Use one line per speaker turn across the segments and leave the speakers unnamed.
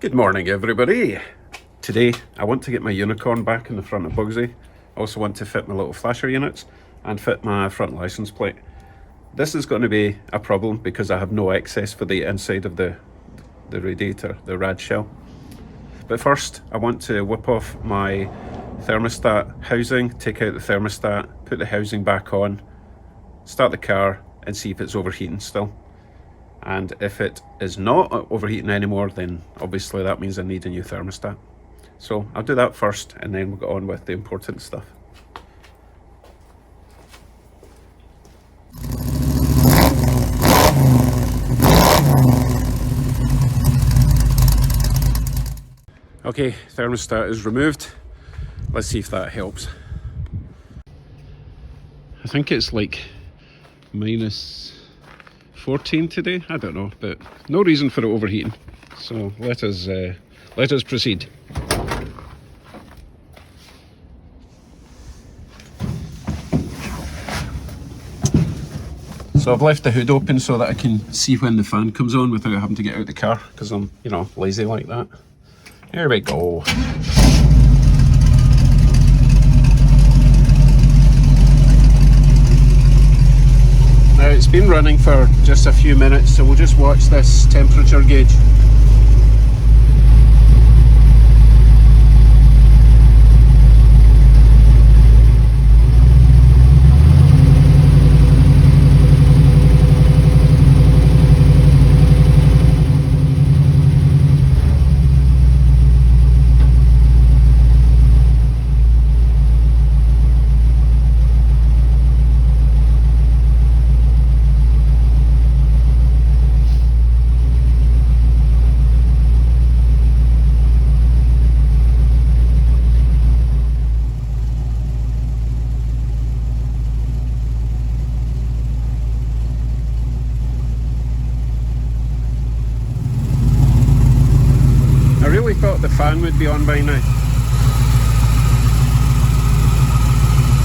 Good morning, everybody. Today I want to get my unicorn back in the front of Bugsy. I also want to fit my little flasher units and fit my front license plate. This is going to be a problem because I have no access for the inside of the radiator, the rad shell. But first I want to whip off my thermostat housing, take out the thermostat, put the housing back on, start the car and see if it's overheating still. And if it is not overheating anymore, then obviously that means I need a new thermostat. So I'll do that first and then we'll get on with the important stuff. Okay, thermostat is removed. Let's see if that helps. I think it's like minus 14 today, I don't know, but no reason for it overheating. So let us proceed. So I've left the hood open so that I can see when the fan comes on without having to get out of the car, because I'm, lazy like that. There we go. Now it's been running for just a few minutes, so we'll just watch this temperature gauge. I thought the fan would be on by now.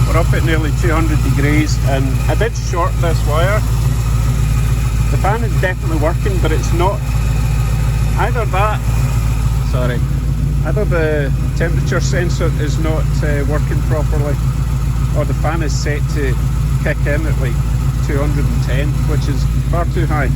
We're up at nearly 200 degrees and I did short this wire. The fan is definitely working, but it's not either the temperature sensor is not working properly, or the fan is set to kick in at like 210, which is far too high.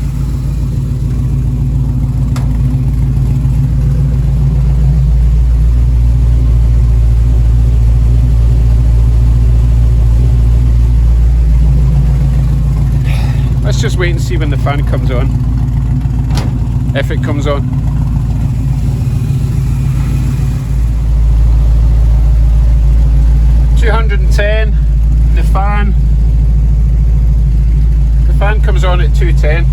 Let's just wait and see when the fan comes on, if it comes on. $210, the fan comes on at 210.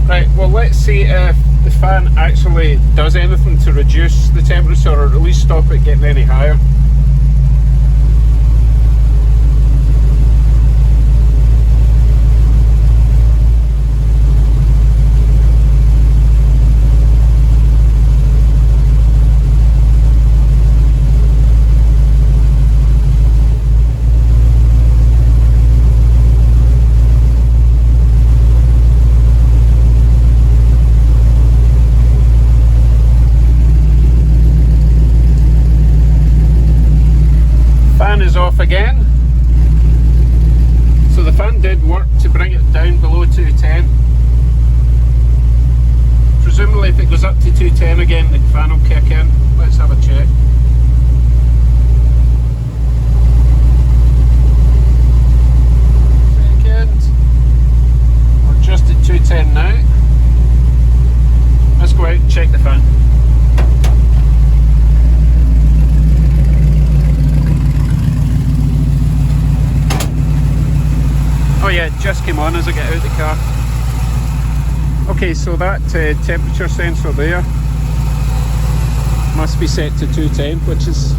Right, well let's see if the fan actually does anything to reduce the temperature, or at least stop it getting any higher. Off again. So the fan did work to bring it down below 210. Presumably if it goes up to 210 again, the fan will kick in. Let's have a check. Second. We're just at 210 now. Let's go out and check the fan. Oh yeah, it just came on as I get out of the car. Okay, so that temperature sensor there must be set to 210, which is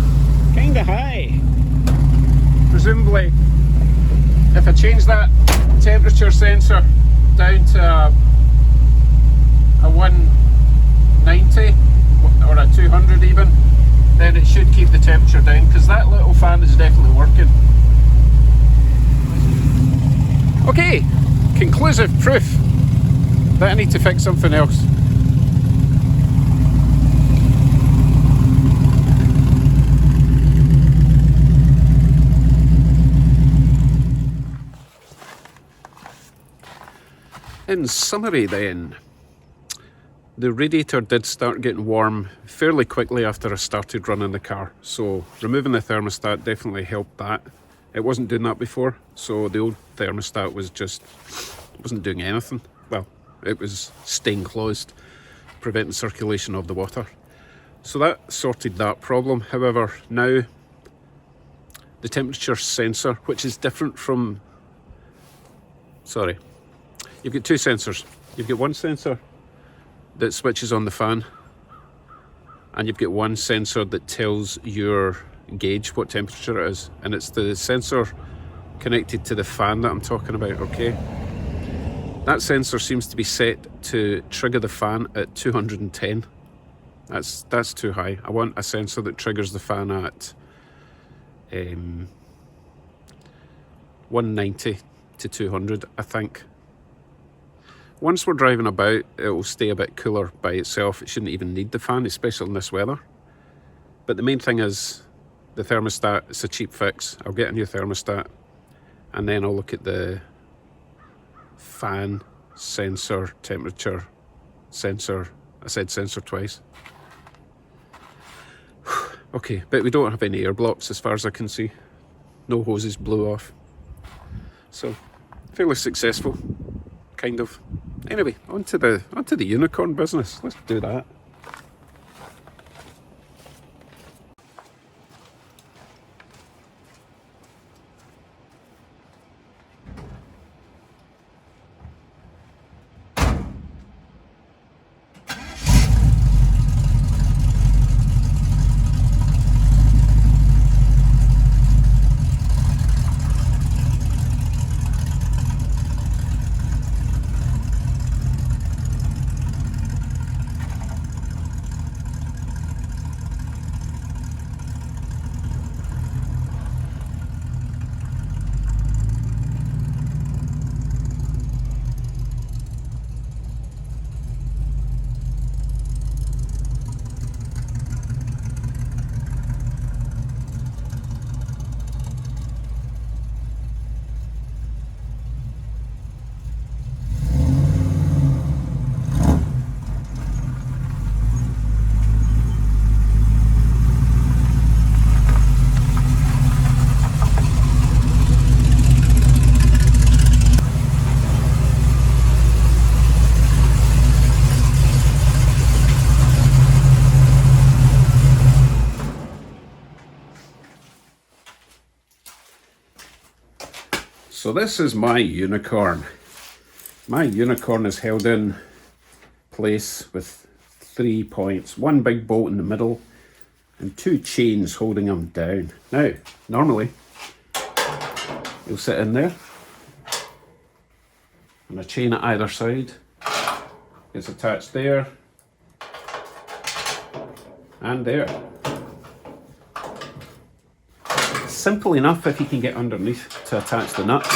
kind of high. Presumably, if I change that temperature sensor down to a 190 or a 200 even, then it should keep the temperature down, because that little fan is definitely working. Okay, conclusive proof that I need to fix something else. In summary then, the radiator did start getting warm fairly quickly after I started running the car, so removing the thermostat definitely helped that. It wasn't doing that before, so the old thermostat wasn't doing anything. Well, it was staying closed, preventing circulation of the water. So that sorted that problem. However, now the temperature sensor, which is different from, you've got two sensors. You've got one sensor that switches on the fan, and you've got one sensor that tells your gauge what temperature it is, and it's the sensor connected to the fan that I'm talking about, okay? That sensor seems to be set to trigger the fan at 210. That's too high. I want a sensor that triggers the fan at 190 to 200, I think. Once we're driving about, it will stay a bit cooler by itself. It shouldn't even need the fan, especially in this weather. But the main thing is the thermostat. It's a cheap fix. I'll get a new thermostat, and then I'll look at the fan sensor, temperature sensor. I said sensor twice. Okay, but we don't have any air blocks as far as I can see. No hoses blew off. So, fairly successful, kind of. Anyway, onto the unicorn business. Let's do that. So this is my unicorn. My unicorn is held in place with 3 points, one big bolt in the middle and two chains holding them down. Now, normally you'll sit in there and a chain at either side gets attached there and there. Simple enough if you can get underneath to attach the nuts.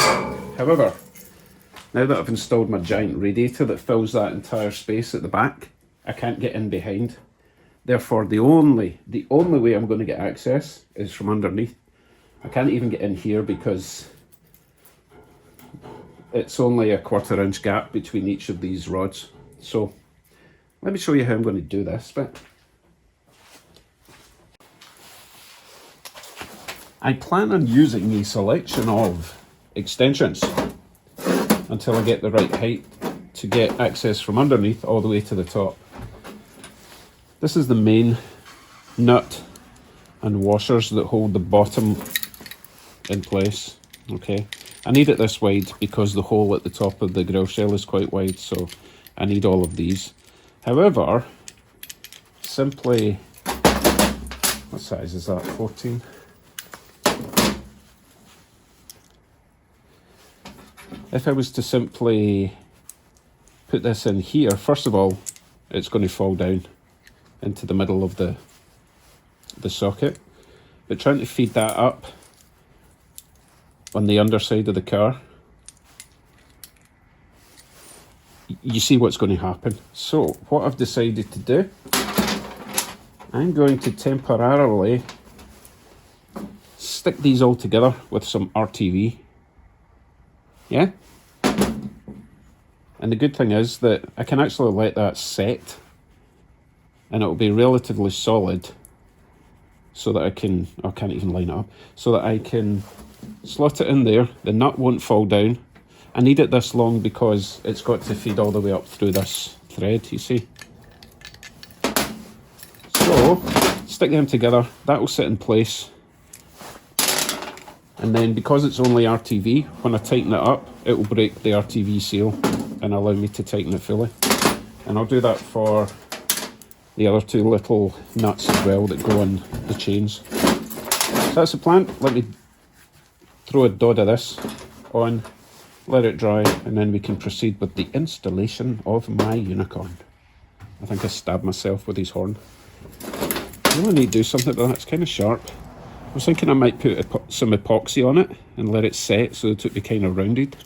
However, now that I've installed my giant radiator that fills that entire space at the back, I can't get in behind. Therefore, the only way I'm going to get access is from underneath. I can't even get in here because it's only a 1/4 inch gap between each of these rods. So let me show you how I'm going to do this bit. I plan on using a selection of extensions until I get the right height to get access from underneath all the way to the top. This is the main nut and washers that hold the bottom in place. Okay, I need it this wide because the hole at the top of the grill shell is quite wide, so I need all of these. However, simply, what size is that, 14? If I was to simply put this in here, first of all, it's going to fall down into the middle of the socket. But trying to feed that up on the underside of the car, you see what's going to happen. So what I've decided to do, I'm going to temporarily stick these all together with some RTV. Yeah? And the good thing is that I can actually let that set and it'll be relatively solid so that I can't even line it up, so that I can slot it in there. The nut won't fall down. I need it this long because it's got to feed all the way up through this thread, you see. So, stick them together, that will sit in place. And then because it's only RTV, when I tighten it up, it will break the RTV seal and allow me to tighten it fully. And I'll do that for the other two little nuts as well that go on the chains. So that's the plan. Let me throw a dod of this on, let it dry, and then we can proceed with the installation of my unicorn. I think I stabbed myself with his horn. I really need to do something to that, it's kind of sharp. I was thinking I might put some epoxy on it and let it set so that it would be kind of rounded.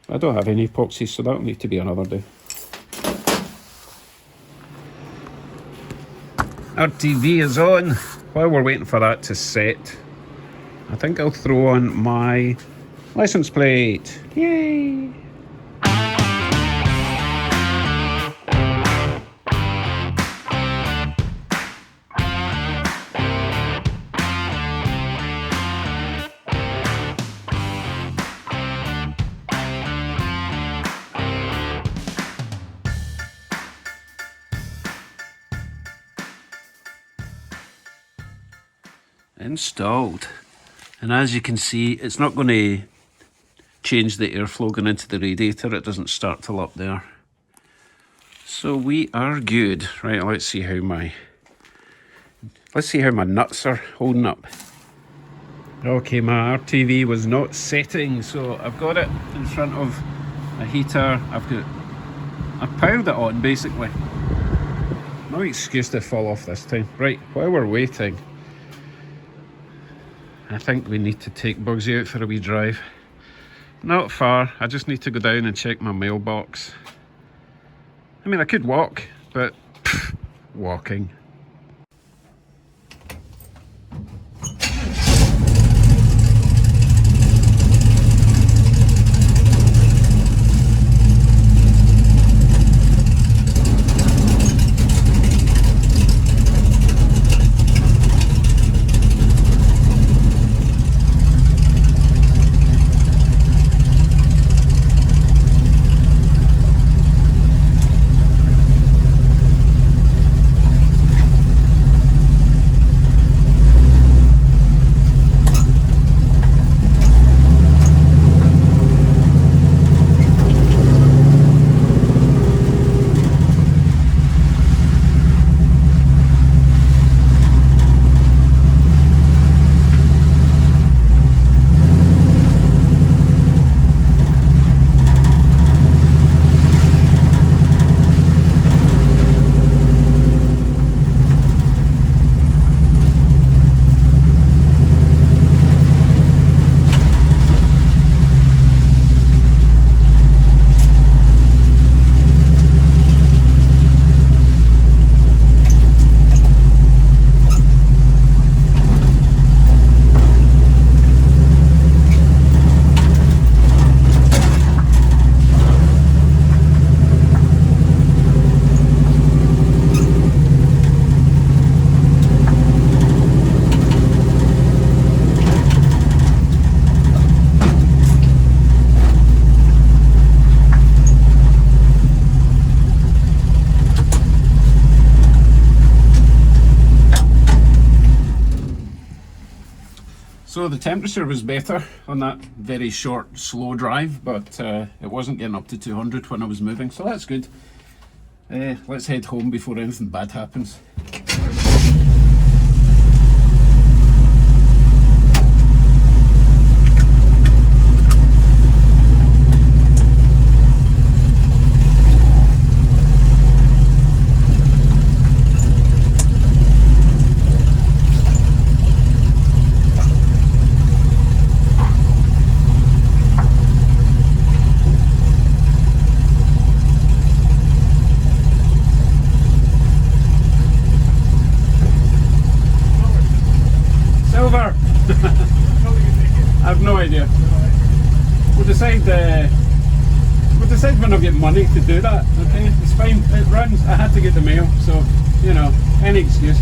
But I don't have any epoxy, so that'll need to be another day. Our TV is on. While we're waiting for that to set, I think I'll throw on my license plate. Yay! Installed, and as you can see, it's not going to change the airflow going into the radiator. It doesn't start till up there, so we are good. Right, let's see how my nuts are holding up. Okay, my RTV was not setting, so I've got it in front of a heater. I've piled it on basically. No excuse to fall off this time. Right, while we're waiting, I think we need to take Bugsy out for a wee drive. Not far, I just need to go down and check my mailbox. I mean, I could walk, but walking. So the temperature was better on that very short, slow drive, but it wasn't getting up to 200 when I was moving, so that's good. Let's head home before anything bad happens. I've no idea. We'll decide we decided we're not getting money to do that, okay? It's fine, it runs. I had to get the mail, so, you know, any excuse.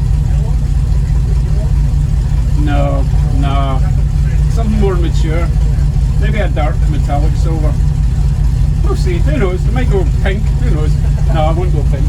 No, no. Something more mature. Maybe a dark metallic silver. We'll see, who knows? It might go pink, who knows? No, I won't go pink.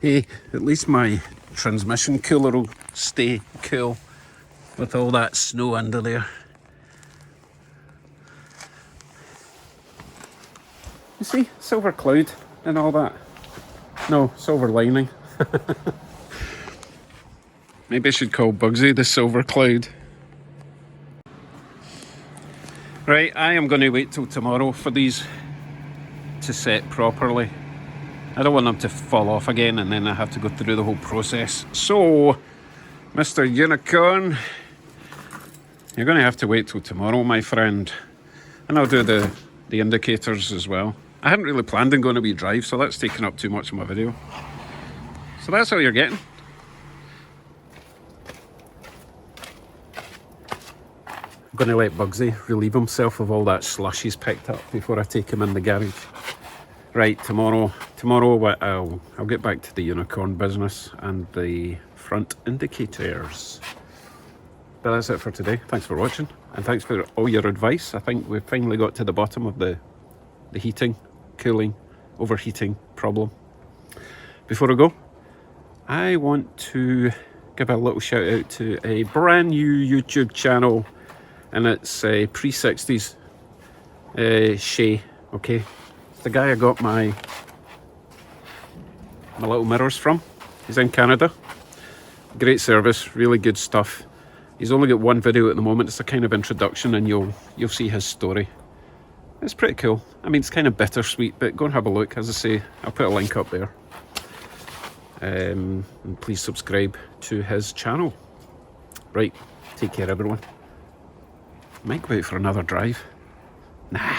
Hey, at least my transmission cooler will stay cool with all that snow under there. You see, silver cloud and all that. No, silver lining. Maybe I should call Bugsy the silver cloud. Right, I am going to wait till tomorrow for these to set properly. I don't want them to fall off again and then I have to go through the whole process. So, Mr. Unicorn, you're going to have to wait till tomorrow, my friend. And I'll do the indicators as well. I hadn't really planned on going to be drive, so that's taken up too much of my video. So that's all you're getting. I'm going to let Bugsy relieve himself of all that slush he's picked up before I take him in the garage. Right, tomorrow I'll get back to the unicorn business and the front indicators. But that's it for today. Thanks for watching and thanks for all your advice. I think we've finally got to the bottom of the heating, cooling, overheating problem. Before I go, I want to give a little shout out to a brand new YouTube channel, and it's pre-60s Shay, okay? The guy I got my little mirrors from. He's in Canada. Great service, really good stuff. He's only got one video at the moment. It's a kind of introduction and you'll see his story. It's pretty cool. I mean, it's kind of bittersweet, but go and have a look. As I say, I'll put a link up there. And please subscribe to his channel. Right, take care everyone. Might go out for another drive. Nah.